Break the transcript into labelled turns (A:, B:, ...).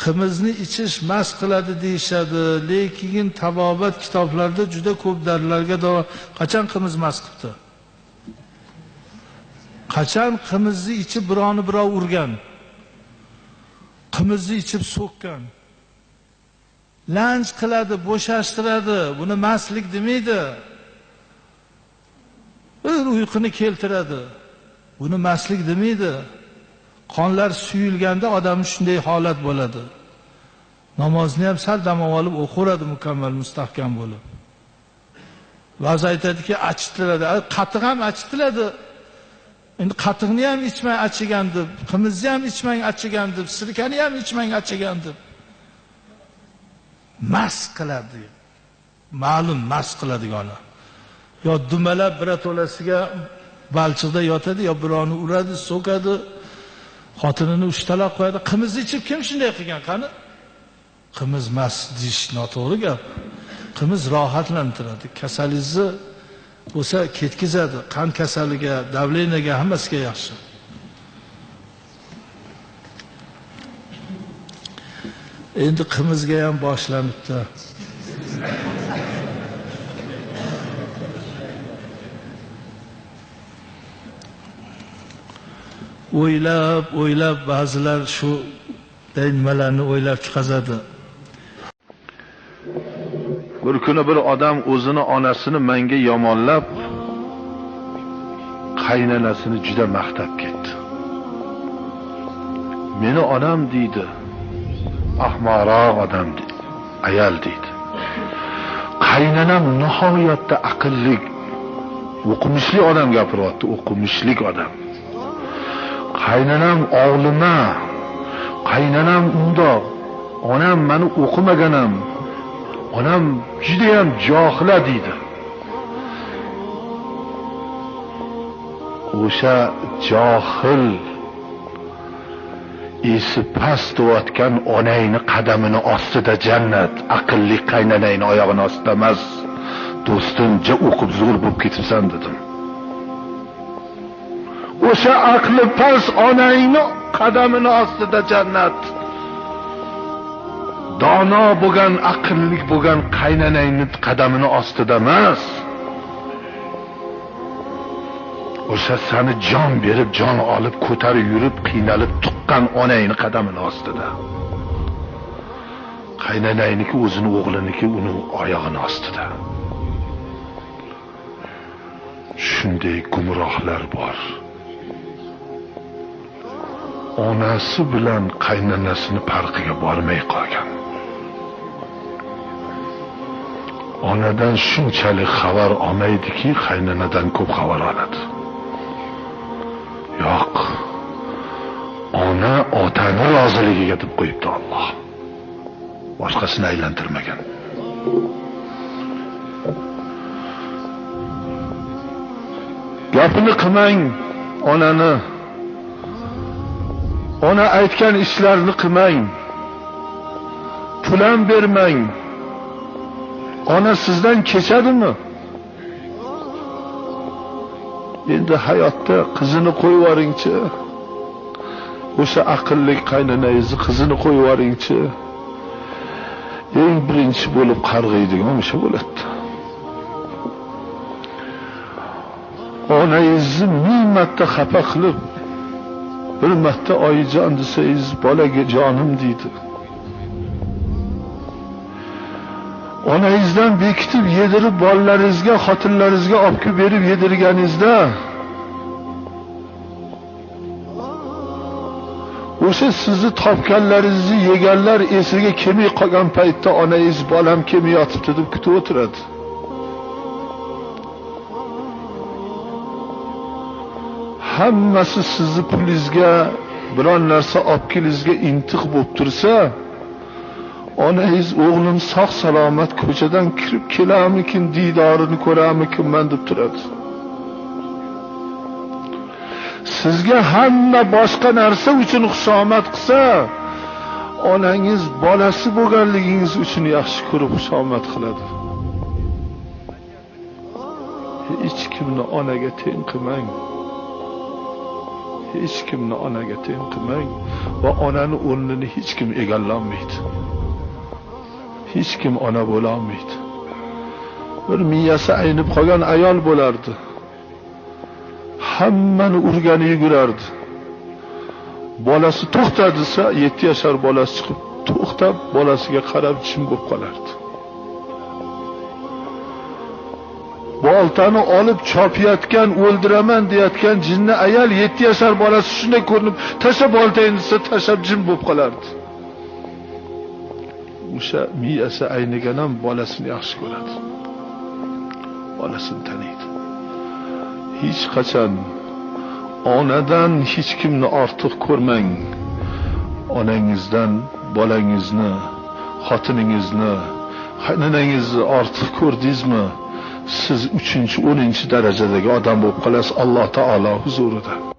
A: qimizni ichish mast qiladi deyishadi, lekin tabobat kitoblarida juda ko'p darlarga qachon qimiz mast qildi? Qachon qimizni ichib birovni birov urgan? Qimizni ichib so'kkan. Lanj qiladi, bo'shashtiradi. Buni mastlik demaydi. Bir uyquni keltiradi. Buni mastlik demaydi. Qonlar suyulganda odamning shunday holat bo'ladi. Namozni ham sal dam olib o'qiradi mukammal mustahkam bo'lib. Ba'zi aytadiki, achitiladi. Qatiq ham achitiladi. Endi qatiqni ham ichmay achigan deb, qimizni ham ichmang achigan deb, sirkani ham ichmang achigan deb. Mast qiladi. Ma'lum mast qiladigani. Yo dumalab birato'lasiga balchiqda yotadi, yo birovni uradi, so'kadi, xotinini ushtaloq qo'yadi. Qimiz ichib kim shunday qilgan qani? Qimiz mast deyish noto'g'ri gap. Qimiz rohatlantiradi, kasalingizni bo'lsa ketkizadi, qand kasaliga, davleniyaga, hammasiga yaxshi. Endi qimizga ham boshlanibdi. O'ylab ba'zilar shu nimalarni o'ylab chiqazadi.
B: Bir kuni bir odam o'zini onasini menga yomonlab, qaynanasini juda maqtab ketdi. Meni onam deydi, ahmoqroq odam deydi, ayol deydi. Qaynanam nihoyatda aqlli, o'qimishli odam gapiryapti, o'qimishli odam. Qaynanam o'g'lima, qaynanam undoq, onam meni o'qimaganam, onam juda ham johila deydi. O'sha johil esi past o'tgan onangni qadamini ostida jannat, aqlli qaynanangni oyog'ini ostida emas. Do'stim, ja o'qib zo'r bo'lib ketibsan dedim. O'sha aqli past onangni qadamini ostida jannat. Dono bo'lgan, aqlli bo'lgan qaynanangni qadamini ostida emas. O'sha seni jon berib, jon olib, ko'tarib yurib, qiynalib tuqqan onangni qadamini ostida. Qaynanayniki o'zini o'g'liniki uning oyog'ini ostida. Shunday gumrohlar bor. Onasi bilan qaynanasini farqiga bormay qolgan. Onadan shunchalik xabar olmaydiki, qaynanadan ko'p xabar oladi. Yo'q. Ona otani roziligiga deb qo'yibdi Alloh. Boshqasini aylantirmagan. Gapini qilmang onani. Ona aytgan ishlarni qilmang. Pul ham bermang. Ona sizdan kechadimi? Endi hayotda qizini qo'yib yuboringchi. O'sha aqlli qaynanangizni qizini qo'yib yuboringchi. Eng birinchi bo'lib qarg'aydigan o'sha bo'ladi. Onangizni ming marta xafa qilib, bir marta oyijon desangiz, bolaga jonim deydi. Onangizdan bekitib yedirib bolalaringizga, xotinlaringizga olib kelib berib yedirganingizda o'sha sizni topganlaringizni yeganlar esiga kelmay qolgan paytda onangiz bolam kelmay yotibdi deb kutib o'tiradi. Hammasi sizni pulingizga, biron narsa olib kelishingizga intiq bo'lib tursa, onangiz o'g'lim sog' salomat ko'chadan kirib kelarmikin, diydorini ko'rarmikinman deb turadi. Sizga hamma boshqa narsa uchun xushomad qilsa, onangiz bolasi bo'lganligingiz uchun yaxshi ko'rib xushomad qiladi. Hech kimni onaga teng qilmang. hech kimni onaga teng qilmang va onani o'rnini hech kim egallolmaydi. Hech kim ona bo'la olmaydi. Bir miyasi aynib qolgan ayol bo'lardi. Hammani urgani yugurardi. Bolasi to'xta desa, 7 yashar bolasi chiqib to'xtab bolasiga qarab jim bo'lib qolardi. Boltani olib chopayotgan, o'ldiraman deyotgan jinni ayol 7 yashar bolasi shunday ko'rinib, tashlab boltayni desa, tashlab jim bo'lib qolardi. O'sha miyasi aynigan ham bolasini yaxshi ko'radi. Bolasini taniydi. Hech qachon onadan hech kimni ortiq ko'rmang. Onangizdan bolangizni, xotiningizni, qaynonangizni ortiq ko'rdingizmi? Siz 3-10 darajadagi odam bo'lib qolasiz Alloh taolo huzurida.